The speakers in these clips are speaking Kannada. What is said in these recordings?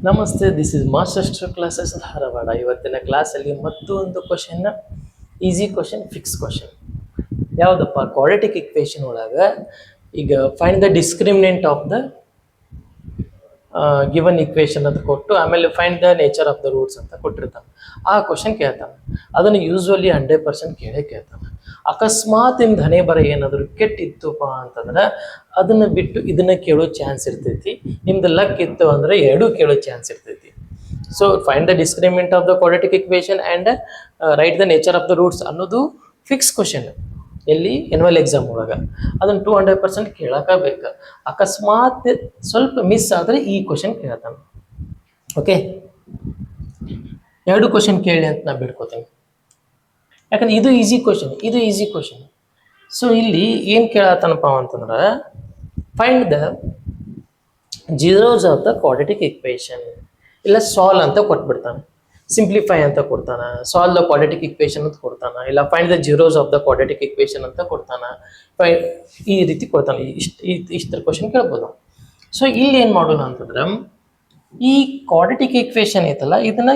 ನಮಸ್ತೆ, this is master classes Dharwad. ಇವತ್ತಿನ ಕ್ಲಾಸಲ್ಲಿ ಮತ್ತೊಂದು question, easy question, fix question. ಯಾವುದಪ್ಪ? ಕ್ವಾಡ್ರಾಟಿಕ್ ಇಕ್ವೇಷನ್ ಒಳಗೆ ಈಗ find the discriminant of the given equation ಅಂತ ಕೊಟ್ಟು ಆಮೇಲೆ find the nature of the roots ಅಂತ ಕೊಟ್ಟಿರ್ತಾನೆ. ಆ ಕ್ವಶನ್ ಕೇಳ್ತಾನೆ. ಅದನ್ನು ಯೂಸ್ವಲಿ 100% ಕೇಳ್ತಾನೆ. ಅಕಸ್ಮಾತ್ ನಿಮ್ದು ಹಣೆ ಬರ ಏನಾದರೂ ಕೆಟ್ಟಿತ್ತುಪ್ಪ ಅಂತಂದ್ರೆ ಅದನ್ನ ಬಿಟ್ಟು ಇದನ್ನ ಕೇಳೋ ಚಾನ್ಸ್ ಇರ್ತೈತಿ. ನಿಮ್ದು ಲಕ್ ಇತ್ತು ಅಂದ್ರೆ ಎರಡೂ ಕೇಳೋ ಚಾನ್ಸ್ ಇರ್ತೈತಿ. So find the discriminant of the quadratic equation and right the nature of the roots ಅನ್ನೋದು ಫಿಕ್ಸ್ ಕ್ವಶನ್. ಎಲ್ಲಿ? ಎನ್ಯುವಲ್ ಎಕ್ಸಾಮ್ ಒಳಗೆ ಅದನ್ನು 200% ಕೇಳಕಬೇಕು. ಅಕಸ್ಮಾತ್ ಸ್ವಲ್ಪ ಮಿಸ್ ಆದರೆ ಈ ಕ್ವಶನ್ ಕೇಳ್ತಾನೆ. ಓಕೆ, ಎರಡು ಕ್ವಶನ್ ಕೇಳಿ ಅಂತ ನಾ ಬಿಡ್ಕೋತೀನಿ. ಯಾಕಂದ್ರೆ ಇದು ಈಸಿ ಕ್ವಶನ್. ಸೊ ಇಲ್ಲಿ ಏನು ಕೇಳತ್ತನಪ್ಪ ಅಂತಂದ್ರೆ find the zeros of the quadratic equation. ಇಲ್ಲ ಸಾಲ್ವ್ ಅಂತ ಕೊಟ್ಬಿಡ್ತಾನೆ, ಸಿಂಪ್ಲಿಫೈ ಅಂತ ಕೊಡ್ತಾನೆ, ಸಾಲ್ವ್ ದ ಕ್ವಾಡ್ರಾಟಿಕ್ ಇಕ್ವೇಷನ್ ಅಂತ ಕೊಡ್ತಾನೆ, ಇಲ್ಲ find the zeros of the quadratic equation ಅಂತ ಕೊಡ್ತಾನೆ. ಈ ರೀತಿ ಕೊಡ್ತಾನೆ. ಇಷ್ಟರ ಕ್ವಶನ್ ಕೇಳ್ಬೋದು. ಸೊ ಇಲ್ಲಿ ಏನು ಮಾಡೋಣ ಅಂತಂದ್ರೆ ಈ ಕ್ವಾಡ್ರಾಟಿಕ್ ಇಕ್ವೇಷನ್ ಐತಲ್ಲ, ಇದನ್ನ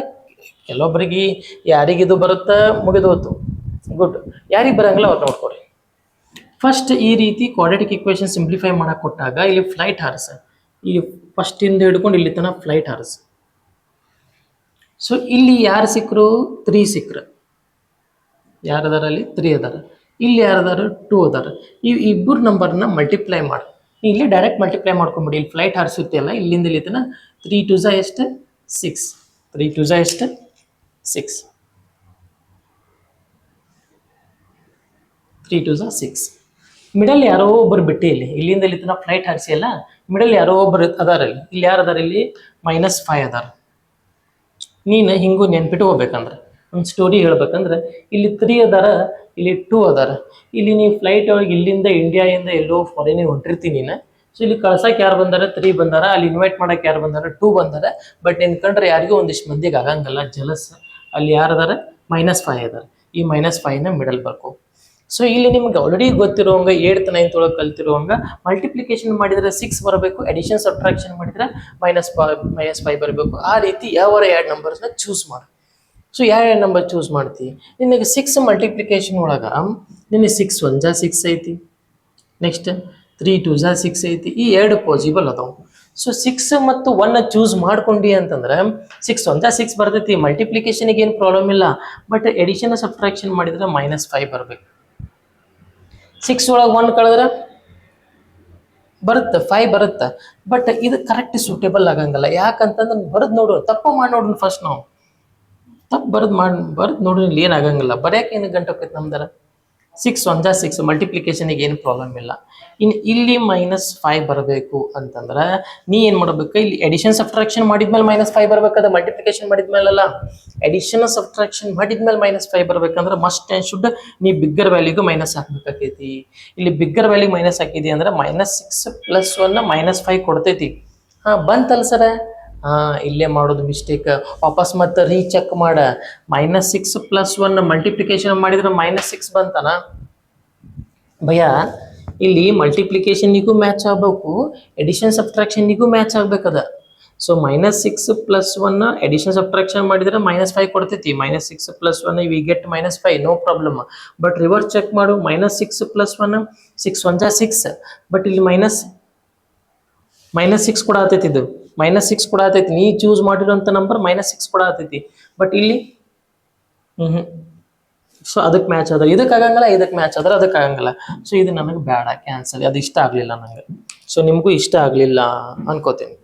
ಕೆಲವೊಬ್ಬರಿಗೆ ಯಾರಿಗಿದು ಬರುತ್ತಾ ಮುಗಿದೋತು, ಗುಡ್. ಯಾರಿಗೆ ಬರಂಗಿಲ್ಲ ಅವ್ರು ನೋಡ್ಕೊಡಿ. ಫಸ್ಟ್ ಈ ರೀತಿ ಕ್ವಾಡ್ರಾಟಿಕ್ ಇಕ್ವೇಷನ್ ಸಿಂಪ್ಲಿಫೈ ಮಾಡಕ್ಕೆ ಕೊಟ್ಟಾಗ ಇಲ್ಲಿ ಫ್ಲೈಟ್ ಹಾರ್ಸ್, ಇಲ್ಲಿ ಫಸ್ಟಿಂದ ಹಿಡ್ಕೊಂಡು ಇಲ್ಲಿ ತನಕ ಫ್ಲೈಟ್ ಹಾರ್ಸ್. ಸೊ ಇಲ್ಲಿ ಯಾರು ಸಿಕ್ಕರು? 3 ಸಿಕ್ಕರು. ಯಾರದಾರ? ಅಲ್ಲಿ 3 ಅದಾರ. ಇಲ್ಲಿ ಯಾರದಾರ? 2 ಅದಾರ. ಈ ಇಬ್ಬರು ನಂಬರ್ನ ಮಲ್ಟಿಪ್ಲೈ ಮಾಡಿ ಇಲ್ಲಿ ಡೈರೆಕ್ಟ್ ಮಲ್ಟಿಪ್ಲೈ ಮಾಡ್ಕೊಂಬಿಡಿ. ಇಲ್ಲಿ ಫ್ಲೈಟ್ ಹಾರ್ಸ್ ಇರ್ತಿಯಲ್ಲ, ಇಲ್ಲಿಂದ ಇಲ್ಲಿ ತನಕ 3 2 ಎಷ್ಟು? 6. 3 2 ಎಷ್ಟು? 6. 3 2 6. ಮಿಡಲ್ ಯಾರೋ ಒಬ್ಬರು ಬಿಟ್ಟು ಇಲ್ಲಿಂದ ಇಲ್ಲಿ ತನಕ ಫ್ಲೈಟ್ ಹಾರಿಸಿ ಅಲ್ಲ, ಮಿಡಲ್ ಯಾರೋ ಒಬ್ಬರು ಅದಾರ. ಇಲ್ಲಿ ಯಾರು ಅದಾರ? ಇಲ್ಲಿ -5 ಅದಾರ. ನೀನು ಹಿಂಗೂ ನೆನ್ಪಿಟ್ಟು ಹೋಗ್ಬೇಕಂದ್ರೆ ಒಂದು ಸ್ಟೋರಿ ಹೇಳ್ಬೇಕಂದ್ರೆ ಇಲ್ಲಿ 3 ಅದಾರ, ಇಲ್ಲಿ 2 ಅದಾರ. ಇಲ್ಲಿ ನೀವು ಫ್ಲೈಟ್ ಒಳಗೆ ಇಲ್ಲಿಂದ ಇಂಡಿಯಾದಿಂದ ಎಲ್ಲೋ ಫಾರಿನಿಗೆ ಹೊಂಟಿರ್ತೀನಿ ನೀನು. ಸೊ ಇಲ್ಲಿ ಕಳ್ಸಕ್ಕೆ ಯಾರು ಬಂದಾರ? 3 ಬಂದಾರ. ಅಲ್ಲಿ ಇನ್ವೈಟ್ ಮಾಡಕ್ಕೆ ಯಾರು ಬಂದಾರ? 2 ಬಂದಾರ. ಬಟ್ ನಿನ್ ಕಂಡ್ರೆ ಯಾರಿಗೂ ಒಂದಿಷ್ಟು ಮಂದಿಗೆ ಆಗಂಗಲ್ಲ, ಜಲಸ್. ಅಲ್ಲಿ ಯಾರದಾರ? -5 ಅದಾರ. ಈ -5ನ ಮಿಡಲ್ ಬರ್ಕೋ. ಸೊ ಇಲ್ಲಿ ನಿಮ್ಗೆ ಆಲ್ರೆಡಿ ಗೊತ್ತಿರೋಂಗ 8th 9th ಒಳಗೆ ಕಲ್ತಿರೋಂಗ ಮಲ್ಟಿಪ್ಲಿಕೇಶನ್ ಮಾಡಿದ್ರೆ 6 ಬರಬೇಕು, ಅಡಿಷನ್ ಸಬ್ಟ್ರಾಕ್ಷನ್ ಮಾಡಿದ್ರೆ -5 ಬರಬೇಕು. ಆ ರೀತಿ ಯಾವಾರ 2 ನಂಬರ್ಸ್ನ ಚೂಸ್ ಮಾಡಿ. ಸೊ ಯಾವ ನಂಬರ್ ಚೂಸ್ ಮಾಡ್ತಿ? ನಿನಗೆ 6 ಮಲ್ಟಿಪ್ಲಿಕೇಶನ್ ಒಳಗೆ ನಿನಗೆ 6 1 6 ಐತಿ, ನೆಕ್ಸ್ಟ್ 3 2 6 ಐತಿ. ಈ 2 ಪಾಸಿಬಲ್ ಅದಾವ. ಸೊ 6 ಮತ್ತು 1 ಚೂಸ್ ಮಾಡ್ಕೊಂಡಿ ಅಂತಂದ್ರೆ 6 1 6 ಬರ್ತೈತಿ. ಮಲ್ಟಿಪ್ಲಿಕೇಶನ್ಗೆ ಏನು ಪ್ರಾಬ್ಲಮ್ ಇಲ್ಲ. ಬಟ್ ಎಡಿಷನ್ ಸಬ್ಟ್ರಾಕ್ಷನ್ ಮಾಡಿದ್ರೆ -5 ಬರಬೇಕು. 6 ಒಳಗೆ 1 ಕಳೆದ್ರೆ ಬರುತ್ತೆ, 5 ಬರುತ್ತೆ. ಬಟ್ ಇದು ಕರೆಕ್ಟ್ ಸೂಟೇಬಲ್ ಆಗಂಗಲ್ಲ. ಯಾಕಂತಂದ್ರೆ ಬರೆದು ನೋಡು, ತಪ್ಪು ಮಾಡಿ ನೋಡ್ರಿ. ಫಸ್ಟ್ ನಾವು ತಪ್ಪು ಬರೆದು ನೋಡ್ರಿ, ಇಲ್ಲಿ ಏನಾಗಂಗಿಲ್ಲ. ಬರೆಯಕ್ಕೆ ಏನು ಗಂಟೆ ಹೋಗ್ತೈತೆ ನಮ್ದಾರ? 6 1 6 ಮಲ್ಟಿಪ್ಲಿಕೇಶನ್ಗೆ ಏನು ಪ್ರಾಬ್ಲಮ್ ಇಲ್ಲ. ಇನ್ನು ಇಲ್ಲಿ -5 ಬರಬೇಕು ಅಂತಂದ್ರೆ ನೀ ಏನು ಮಾಡಬೇಕು? ಇಲ್ಲಿ ಎಡಿಷನ್ ಸಬ್ಟ್ರಾಕ್ಷನ್ ಮಾಡಿದ್ಮೇಲೆ -5 ಬರ್ಬೇಕದ. ಮಲ್ಟಿಪ್ಲಿಕೇಶನ್ ಮಾಡಿದ್ಮೇಲಲ್ಲ, ಎಡಿಷನ್ ಸಬ್ಟ್ರಾಕ್ಷನ್ ಮಾಡಿದ್ಮೇಲೆ -5 ಬರ್ಬೇಕಂದ್ರೆ ಮಸ್ಟ್ ಆ್ಯಂಡ್ ಶುಡ್ ನೀ ಬಿಗ್ಗರ್ ವ್ಯಾಲ್ಯೂಗೂ ಮೈನಸ್ ಹಾಕ್ಬೇಕಾಕೈತಿ. ಇಲ್ಲಿ ಬಿಗ್ಗರ್ ವ್ಯಾಲ್ಯೂ ಮೈನಸ್ ಹಾಕಿದಿ ಅಂದ್ರೆ -6 + 1 -5 ಕೊಡ್ತೈತಿ. ಬಂತಲ್ಲ ಸರ? ಇಲ್ಲೇ ಮಾಡೋದು ಮಿಸ್ಟೇಕ್. ವಾಪಸ್ ಮತ್ತೆ ರೀಚೆಕ್ ಮಾಡ. -6 + 1 ಮಲ್ಟಿಪ್ಲಿಕೇಶನ್ ಮಾಡಿದ್ರೆ -6 ಬಂತಾನ ಭಯ್ಯ. ಇಲ್ಲಿ ಮಲ್ಟಿಪ್ಲಿಕೇಶನ್ನಿಗೂ ಮ್ಯಾಚ್ ಆಗಬೇಕು, ಎಡಿಷನ್ ಸಬ್ಟ್ರಾಕ್ಷನ್ನಿಗೂ ಮ್ಯಾಚ್ ಆಗ್ಬೇಕದ. ಸೊ -6 + 1 ಎಡಿಷನ್ ಸಬ್ಟ್ರಾಕ್ಷನ್ ಮಾಡಿದ್ರೆ -5 ಕೊಡ್ತೈತಿ. -6 + 1 we get -5, no problem. But reverse check ಮಾಡು. -6 + 1 6 1 6. ಬಟ್ ಇಲ್ಲಿ -6 ಕೂಡ ಆತೈತಿ. ಇದು -6 ಕೂಡ ಆತೈತಿ. ನೀ ಚೂಸ್ ಮಾಡಿರೋಂಥ ನಂಬರ್ -6 ಕೂಡ ಆತೈತಿ. ಬಟ್ ಇಲ್ಲಿ ಸೊ ಅದಕ್ಕೆ ಮ್ಯಾಚ್ ಆದ್ರೆ ಇದಕ್ಕೆ ಆಗಂಗಿಲ್ಲ, ಇದಕ್ಕೆ ಮ್ಯಾಚ್ ಆದ್ರೆ ಅದಕ್ಕೆ ಆಗಂಗಿಲ್ಲ. ಸೊ ಇದು ನನಗೆ ಬೇಡ, ಕ್ಯಾನ್ಸಲ್. ಅದು ಇಷ್ಟ ಆಗಲಿಲ್ಲ ನನಗೆ. ಸೊ ನಿಮಗೂ ಇಷ್ಟ ಆಗಲಿಲ್ಲ ಅನ್ಕೋತೀನಿ.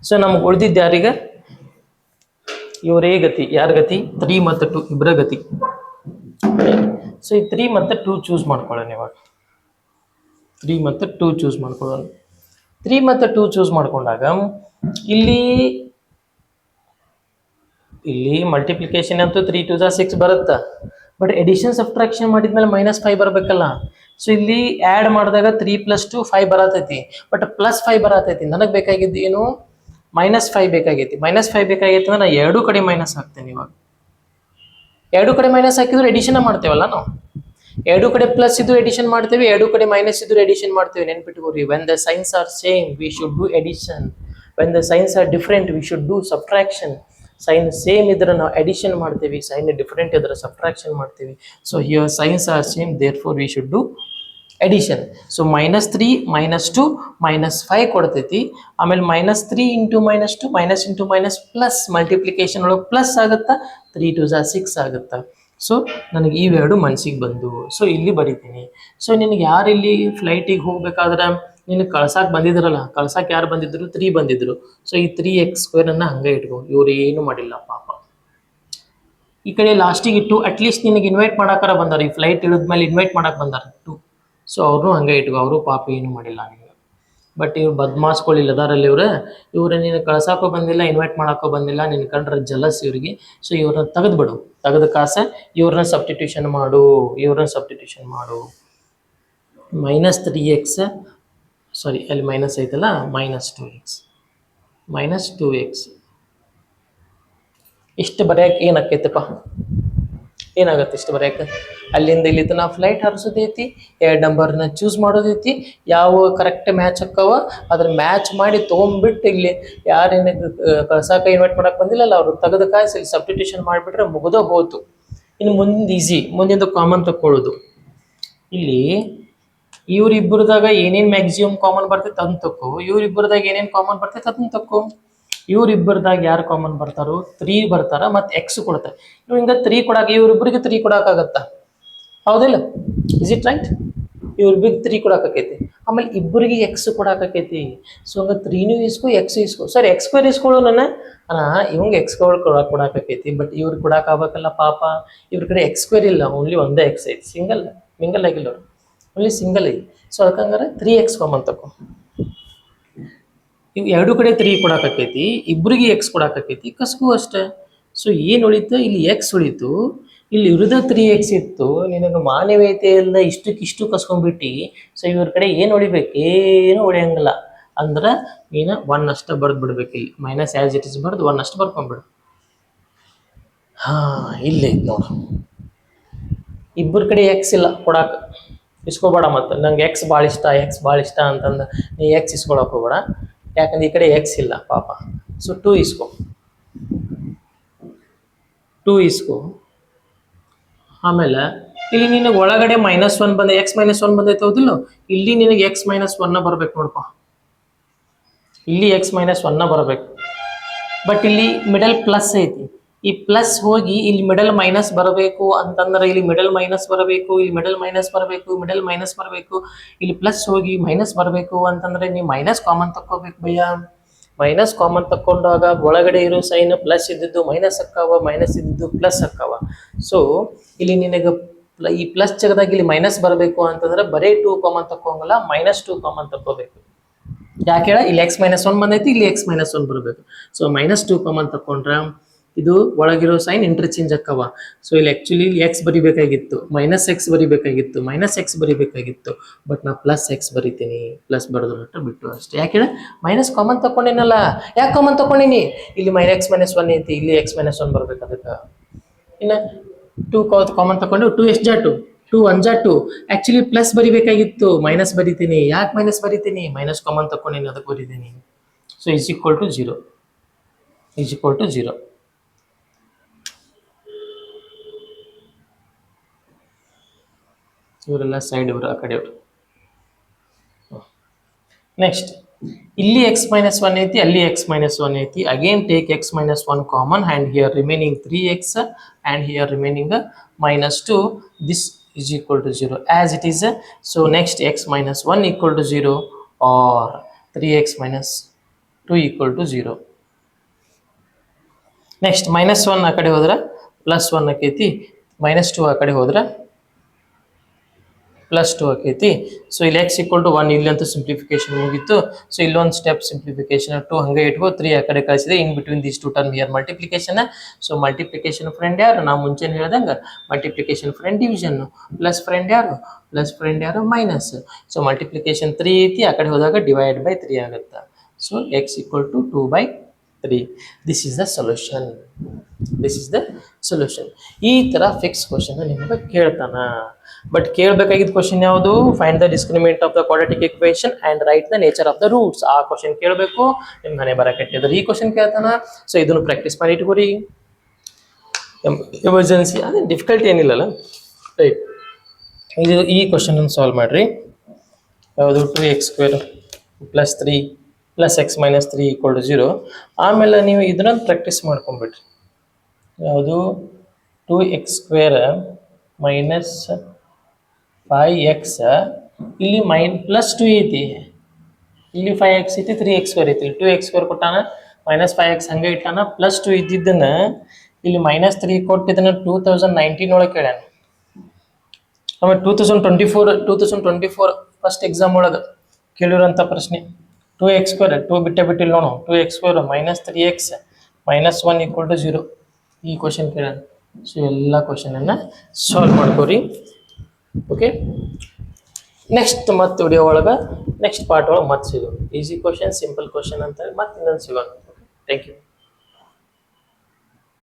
ಸೊ ನಮ್ಗೆ ಉಳಿದಿದ್ದು ಯಾರಿಗೆ? ಇವರೇ ಗತಿ. ಯಾರ ಗತಿ? 3 ಮತ್ತು 2 ಇಬ್ಬರ ಗತಿ. ಸೊ ಈ 3 ಮತ್ತು 2 ಚೂಸ್ ಮಾಡ್ಕೊಳ್ಳೋಣ ಇವಾಗ. 3 ಮತ್ತು 2 ಚೂಸ್ ಮಾಡ್ಕೊಳ್ಳೋಣ. 3 ಮತ್ತು 2 ಚೂಸ್ ಮಾಡ್ಕೊಂಡಾಗ ಇಲ್ಲಿ ಮಲ್ಟಿಪ್ಲಿಕೇಶನ್ ಅಂತೂ 3 2 6 ಬರುತ್ತೆ. ಬಟ್ ಎಡಿಷನ್ ಸಬ್ಟ್ರಾಕ್ಷನ್ ಮಾಡಿದ್ಮೇಲೆ -5 ಬರಬೇಕಲ್ಲ. ಸೊ ಇಲ್ಲಿ ಆ್ಯಡ್ ಮಾಡಿದಾಗ 3 + 2 5 ಬರತೈತಿ. ಬಟ್ +5 ಬರತೈತಿ. ನನಗೆ ಬೇಕಾಗಿದ್ದು ಏನು? -5 ಬೇಕಾಗೈತಿ. -5 ಬೇಕಾಗೈತಿ ಅಂದ್ರೆ ನಾನು ಎರಡೂ ಕಡೆ ಮೈನಸ್ ಹಾಕ್ತೇನೆ. ಇವಾಗ ಎರಡೂ ಕಡೆ ಮೈನಸ್ ಹಾಕಿದ್ರೆ ಎಡಿಷನ್ ಮಾಡ್ತೇವಲ್ಲ ನಾವು. ಎರಡು ಕಡೆ ಪ್ಲಸ್ ಇದ್ದು ಎಡಿಷನ್ ಮಾಡ್ತೇವೆ, ಎರಡು ಕಡೆ ಮೈನಸ್ ಇದ್ದು ಎಡಿಷನ್ ಮಾಡ್ತೇವೆ. ನೆನ್ಪಿಟ್ಕೋರಿ, when the signs are same we should do addition. When the signs are different we should do subtraction. Sign same ಇದ್ರೆ ನಾವು ಅಡಿಷನ್ ಮಾಡ್ತೀವಿ, ಸೈನ್ ಡಿಫ್ರೆಂಟ್ ಇದ್ರೆ ಸಬ್ಟ್ರಾಕ್ಷನ್ ಮಾಡ್ತೀವಿ. So here signs are same, therefore we should do addition. So -3 -2 -5 ಕೊಡ್ತೈತಿ. ಆಮೇಲೆ -3 into -2 minus into minus plus multiplication ಒಳಗೆ ಪ್ಲಸ್ ಆಗುತ್ತಾ, 3 2 6 ಆಗುತ್ತಾ. ಸೊ ನನಗೆ ಇವೆರಡು ಮನಸ್ಸಿಗೆ ಬಂದು ಸೊ ಇಲ್ಲಿ ಬರಿತೀನಿ. ಸೊ ನಿನಗೆ ಯಾರು ಇಲ್ಲಿ ಫ್ಲೈಟಿಗೆ ಹೋಗ್ಬೇಕಾದ್ರೆ ನಿನಗೆ ಕಳ್ಸಾಕ್ ಬಂದಿದ್ರಲ್ಲ, ಕಳ್ಸಾಕ್ ಯಾರು ಬಂದಿದ್ರು, 3 ಬಂದಿದ್ರು. ಸೊ ಈ 3x² ಅನ್ನ ಹಂಗೆ ಇಟ್ಕೊ, ಇವ್ರು ಏನು ಮಾಡಿಲ್ಲ ಪಾಪ. ಈ ಕಡೆ ಲಾಸ್ಟಿಗೆ ಇಟ್ಟು ಅಟ್ಲೀಸ್ಟ್ ನಿನಗೆ ಇನ್ವೈಟ್ ಮಾಡಾಕಾರ ಬಂದಾರ, ಈ ಫ್ಲೈಟ್ ಇಳಿದ್ಮೇಲೆ ಇನ್ವೈಟ್ ಮಾಡಕ್ ಬಂದಾರ 2. ಸೊ ಅವ್ರನ್ನೂ ಹಂಗೆ ಇಟ್ಕೊ, ಅವರು ಪಾಪ ಏನು ಮಾಡಿಲ್ಲ ನಿಮಗೆ. ಬಟ್ ಇವ್ರು ಬದ್ಮಾಸ್ಗಳು ಇಲ್ಲದಾರಲ್ಲಿ ಇವ್ರು ನೀನು ಕಳ್ಸಾಕೋ ಬಂದಿಲ್ಲ, ಇನ್ವೈಟ್ ಮಾಡಾಕೋ ಬಂದಿಲ್ಲ, ನಿನ್ನ ಕಂಡ್ರೆ ಜಲಸ್ ಇವ್ರಿಗೆ. ಸೊ ಇವ್ರನ್ನ ತೆಗೆದ್ಬಿಡು, ತೆಗೆದ ಕಾಸ ಇವ್ರನ್ನ ಸಬ್ಸ್ಟಿಟ್ಯೂಷನ್ ಮಾಡು, -3x ಸಾರಿ ಅಲ್ಲಿ ಮೈನಸ್ ಐತಲ್ಲ, -2x ಇಷ್ಟು ಬರೆಯಕ್ಕೆ ಏನಾಕೈತಪ್ಪ, ಏನಾಗತ್ತೆ ಇಷ್ಟು ಬರೆಯಕ್ಕೆ? ಅಲ್ಲಿಂದ ಇಲ್ಲಿ ತನಕ ಫ್ಲೈಟ್ ಹಾರಿಸೋದೈತಿ, 2 ನಂಬರ್ನ ಚೂಸ್ ಮಾಡೋದೈತಿ, ಯಾವ ಕರೆಕ್ಟ್ ಮ್ಯಾಚ್ ಅಕ್ಕವ ಅದ್ರ ಮ್ಯಾಚ್ ಮಾಡಿ ತೊಗೊಂಡ್ಬಿಟ್ಟು ಇಲ್ಲಿ ಯಾರೇನು ಕಳ್ಸಾಕ ಇನ್ವೈಟ್ ಮಾಡಕ್ಕೆ ಬಂದಿಲ್ಲಲ್ಲ ಅವ್ರು ತೆಗೆದ ಕಾಯಿಸಿ ಇಲ್ಲಿ ಸಬ್ಸ್ಟಿಟ್ಯೂಷನ್ ಮಾಡಿಬಿಟ್ರೆ ಮುಗಿದೋ ಹೋತು. ಇನ್ನು ಮುಂದೆ ಈಸಿ, ಮುಂದಿಂದ ಕಾಮನ್ ತಕ್ಕೊಳ್ಳೋದು. ಇಲ್ಲಿ ಇವ್ರಿಬ್ಬರದಾಗ ಏನೇನು ಮ್ಯಾಕ್ಸಿಮಮ್ ಕಾಮನ್ ಬರ್ತೈತೆ ಅದನ್ನ ತಕ್ಕೋ, ಇವ್ರಿಬ್ಬರದಾಗ ಏನೇನು ಕಾಮನ್ ಬರ್ತೈತೆ ಅದನ್ನ ತಕ್ಕೋ. ಇವ್ರಿಬ್ಬರದಾಗ ಯಾರು ಕಾಮನ್ ಬರ್ತಾರೋ 3 ಬರ್ತಾರ, ಮತ್ತು ಎಕ್ಸ್ ಕೊಡ್ತಾರೆ. ಇವ್ ಹಿಂಗೆ 3 ಕೊಡಾಕ ಇವ್ರಿಬ್ಬರಿಗೆ 3 ಕೊಡೋಕ್ಕಾಗತ್ತಾ? ಹೌದಿಲ್ಲ? Is it right? ಇವ್ರಿಬ್ಬರಿಗೆ 3 ಕೊಡೋಕೈತಿ, ಆಮೇಲೆ ಇಬ್ಬರಿಗೆ ಎಕ್ಸ್ ಕೊಡೋಕೈತಿ. ಸೊ ಹಂಗೆ 3ನೂ ಇಸ್ಕೊ, ಎಕ್ಸ್ ಇಸ್ಕೊ. ಸರಿ ಎಕ್ಸ್² ಇಸ್ಕೊಳ್ಳೋ ನನ್ನ ಇವಂಗೆ ಎಕ್ಸ್² ಕೊಡೋಕೈತಿ, ಬಟ್ ಇವ್ರಿಗೆ ಕೊಡೋಕ್ಕಾಗಬೇಕಲ್ಲ ಪಾಪ. ಇವ್ರ ಕಡೆ ಎಕ್ಸ್² ಇಲ್ಲ, ಓನ್ಲಿ ಒಂದೇ ಎಕ್ಸ್ ಐತಿ, ಮಿಂಗಲ್ ಆಗಿಲ್ಲ ಅವ್ರು, ಓನ್ಲಿ ಸಿಂಗಲ್ ಐತಿ. ಸೊ ಅದಕ್ಕಂಗಾರೆ 3x ಕಾಮನ್ ತಗೋ. ಇವು ಎರಡು ಕಡೆ 3 ಕೊಡಾಕೈತಿ, ಇಬ್ಬರಿಗೆ ಎಕ್ಸ್ ಕೊಡಾಕೈತಿ, ಕಸ್ಕು ಅಷ್ಟೇ. ಸೊ ಏನು ಉಳಿತು? ಇಲ್ಲಿ ಎಕ್ಸ್ ಉಳಿತು, ಇಲ್ಲಿ ಇವ್ರದ 3x ಇತ್ತು. ನಿನಗೆ ಮಾನವೀಯತೆ ಇಲ್ಲ, ಇಷ್ಟು ಕಸ್ಕೊಂಡ್ಬಿಟ್ಟು. ಸೊ ಇವ್ರ ಕಡೆ ಏನು ಉಳಿಬೇಕು? ಏನು ಉಳಿಯಂಗಿಲ್ಲ. ಅಂದ್ರೆ ನೀನು 1 ಅಷ್ಟೇ ಬರ್ದು ಬಿಡ್ಬೇಕು. ಇಲ್ಲಿ ಮೈನಸ್ ಆ್ಯಸ್ ಇಟ್ ಇಸ್ ಬರ್ದು 1 ಅಷ್ಟು ಬರ್ಕೊಂಡ್ಬಿಡು. ಇಲ್ಲೇ ಐತೆ ನೋಡು, ಇಬ್ಬರ ಕಡೆ ಎಕ್ಸ್ ಇಲ್ಲ ಕೊಡಾಕ, ಇಸ್ಕೋಬೇಡ. ಮತ್ತು ನಂಗೆ ಎಕ್ಸ್ ಭಾಳ ಇಷ್ಟ ಅಂತಂದು ನೀ ಎಕ್ಸ್ ಇಸ್ಕೊಳಕ್ಕೆ ಹೋಗ್ಬೇಡ, ಯಾಕಂದ್ರೆ ಈ ಕಡೆ ಎಕ್ಸ್ ಇಲ್ಲ ಪಾಪ. ಸೊ 2 ಇಸ್ಕೊ. ಆಮೇಲೆ ಇಲ್ಲಿ ನಿನಗೆ ಒಳಗಡೆ -1 ಬಂದ, x -1 ಬಂದೈತೆ ಹೌದಿಲ್ಲ? ಇಲ್ಲಿ ನಿನಗೆ x -1 ಬರ್ಬೇಕು ನೋಡಪ್ಪ, ಇಲ್ಲಿ x -1 ಬರ್ಬೇಕು. ಬಟ್ ಇಲ್ಲಿ ಮಿಡಲ್ ಪ್ಲಸ್ ಐತಿ, ಈ ಪ್ಲಸ್ ಹೋಗಿ ಇಲ್ಲಿ ಮಿಡಲ್ ಮೈನಸ್ ಬರಬೇಕು ಅಂತಂದ್ರೆ ಇಲ್ಲಿ ಮಿಡಲ್ ಮೈನಸ್ ಬರಬೇಕು, ಇಲ್ಲಿ ಮಿಡಲ್ ಮೈನಸ್ ಬರಬೇಕು, ಇಲ್ಲಿ ಪ್ಲಸ್ ಹೋಗಿ ಮೈನಸ್ ಬರಬೇಕು ಅಂತಂದ್ರೆ ನೀವು ಮೈನಸ್ ಕಾಮನ್ ತಕ್ಕೋಬೇಕು ಭಯ್ಯ. ಮೈನಸ್ ಕಾಮನ್ ತಕ್ಕೊಂಡಾಗ ಒಳಗಡೆ ಇರೋ ಸೈನ್ ಪ್ಲಸ್ ಇದ್ದಿದ್ದು ಮೈನಸ್ ಅಕ್ಕಾವ, ಮೈನಸ್ ಇದ್ದಿದ್ದು ಪ್ಲಸ್ ಅಕ್ಕಾವ. ಸೊ ಇಲ್ಲಿ ನಿನಗೆ ಈ ಪ್ಲಸ್ ಜಗದಾಗ ಇಲ್ಲಿ ಮೈನಸ್ ಬರಬೇಕು ಅಂತಂದ್ರೆ ಬರೀ 2 ಕಾಮನ್ ತಕ್ಕೋಂಗಲ್ಲ, -2 ಕಾಮನ್ ತಕ್ಕೋಬೇಕು. ಯಾಕೆ ಹೇಳ? ಇಲ್ಲಿ x -1 ಬಂದೈತಿ, ಇಲ್ಲಿ x -1 ಬರಬೇಕು. ಸೊ -2 ಕಾಮನ್ ತಕೊಂಡ್ರ ಇದು ಒಳಗಿರೋ ಸೈನ್ ಇಂಟರ್ಚೇಂಜ್ ಅಕ್ಕವ. ಸೊ ಇಲ್ಲಿ ಆಕ್ಚುಲಿ ಎಕ್ಸ್ ಬರಿಬೇಕಾಗಿತ್ತು, -x ಬರಿಬೇಕಾಗಿತ್ತು, ಬಟ್ ನಾ +x ಬರಿತೀನಿ. ಪ್ಲಸ್ ಬರೆದು ಬಿಟ್ಟು ಅಷ್ಟೇ. ಯಾಕೆ ಹೇಳ? ಮೈನಸ್ ಕಾಮನ್ ತಕೊಂಡೇನಲ್ಲ. ಯಾಕೆ ಕಾಮನ್ ತಕೊಂಡೀನಿ? ಇಲ್ಲಿ -x -1 ಐತಿ, ಇಲ್ಲಿ x -1 ಬರ್ಬೇಕು. ಅದಕ್ಕೆ ಇನ್ನು 2 ಕಾಮನ್ ತಗೊಂಡು 2 ಎಷ್ಟು ಜಾ 2 2 1 ಜಾ 2. ಆಕ್ಚುಲಿ ಪ್ಲಸ್ ಬರಿಬೇಕಾಗಿತ್ತು, ಮೈನಸ್ ಬರಿತೀನಿ. ಯಾಕೆ ಮೈನಸ್ ಬರಿತೀನಿ? ಮೈನಸ್ ಕಾಮನ್ ತಕೊಂಡೇನಿ, ಅದಕ್ಕೆ ಬರಿತೀನಿ. So is equal to 0. ಇವರೆಲ್ಲ ಸೈಡ್, ಇವರು ಆ ಕಡೆಯವರು. ನೆಕ್ಸ್ಟ್ ಇಲ್ಲಿ x -1 ಐತಿ, ಅಲ್ಲಿ x -1 ಐತಿ. Again take x -1 common and here remaining 3x and here remaining -2. This is equal to 0 as it is. So next x -1 equal to 0 or 3x -2 equal to 0. Next -1 ಆ ಕಡೆ ಹೋದ್ರೆ +1 ಆಕೈತಿ, -2 ಆ ಕಡೆ ಹೋದ್ರೆ +2 ಆಕೈತಿ. ಸೊ ಇಲ್ಲಿ x equal to 1, ಇಲ್ಲಂತೂ ಸಿಂಪ್ಲಿಫಿಕೇಶನ್ ಮುಗೀತು. ಸೊ ಇಲ್ಲೊಂದು ಸ್ಟೆಪ್ ಸಿಂಪ್ಲಿಫಿಕೇಶನ್ 2 ಹಂಗೆ ಇಟ್ಕೋ, 3 ಆ ಕಡೆ ಕಳಿಸಿದೆ. In between these 2 term here multiplication. So multiplication friend ಯಾರು? ನಾವು ಮುಂಚೆನೇ ಹೇಳ್ದಂಗೆ multiplication friend division, plus friend ಯಾರು ಮೈನಸ್. ಸೊ ಮಲ್ಟಿಪ್ಲಿಕೇಶನ್ 3 ಐತಿ, ಆ ಕಡೆ ಹೋದಾಗ ಡಿವೈಡ್ ಬೈ 3 ಆಗುತ್ತೆ. So x equal to 2/3. 3. This is the solution. This is the solution. ಈ ತರ ಫಿಕ್ಸ್ ಕ್ವಶನ್ ನಿಮಗೆ ಕೇಳ್ತಾನ. ಬಟ್ ಕೇಳಬೇಕಾಗಿದ್ದ ಕ್ವಶನ್ ಯಾವುದು? Find the discriminant of the quadratic equation and write the nature of the roots. ಆ ಕ್ವಶನ್ ಕೇಳಬೇಕು. ನಿಮ್ ಮನೆ ಬರ ಕೆಟ್ಟಿದ್ರೆ ಈ ಕ್ವಶನ್ ಕೇಳ್ತಾನ. ಸೊ ಇದನ್ನು ಪ್ರಾಕ್ಟೀಸ್ ಮಾಡಿ ಇಟ್ಕೋರಿ. ಎಮರ್ಜೆನ್ಸಿ ಅದೇ ಡಿಫಿಕಲ್ಟಿ ಏನಿಲ್ಲಲ್ಲ, ರೈಟ್. ಇದು ಈ ಕ್ವಶನ್ ಸಾಲ್ವ್ ಮಾಡ್ರಿ. ಯಾವುದು? 2x² + 3 + x - 3 = 0. ಆಮೇಲೆ ನೀವು ಇದನ್ನ ಪ್ರಾಕ್ಟೀಸ್ ಮಾಡ್ಕೊಂಡ್ಬಿಟ್ರಿ. ಯಾವುದು? 2x² - 5x ಇಲ್ಲಿ +2 ಐತಿ, ಇಲ್ಲಿ 5x ಐತಿ, 3x² ಐತಿ. 2x² ಕೊಟ್ಟಾನ, -5x ಹಂಗೆ ಇಟ್ಟಾನ, +2 ಇದ್ದಿದ್ದನ್ನ ಇಲ್ಲಿ -3 ಕೊಟ್ಟಿದ್ದನ್ನ 2019 ಒಳಗೆ ಕೇಳ್ಯಾನ. ಆಮೇಲೆ 2024 ಫಸ್ಟ್ ಎಕ್ಸಾಮ್ ಒಳಗೆ ಕೇಳಿರೋಂಥ ಪ್ರಶ್ನೆ 2x², 2 ಬಿಟ್ಟಿಲ್ಲ ನೋಡು, 2x² - 3x - 1 = 0. ಈ ಕ್ವಶನ್ ಕೇಳ. ಸೊ ಎಲ್ಲ ಕ್ವಶನನ್ನು ಸಾಲ್ವ್ ಮಾಡ್ಕೋರಿ. ಓಕೆ, ನೆಕ್ಸ್ಟ್ ಮತ್ತೆ ವಿಡಿಯೋ ಒಳಗೆ ನೆಕ್ಸ್ಟ್ ಪಾರ್ಟ್ ಒಳಗೆ ಮತ್ತೆ ಸಿಗೋಣ. ಈಸಿ ಕ್ವಶನ್, ಸಿಂಪಲ್ ಕ್ವಶನ್ ಅಂತ ಮತ್ತೆ ಇನ್ನೊಂದು ಸಿಗೋಣ. Thank you.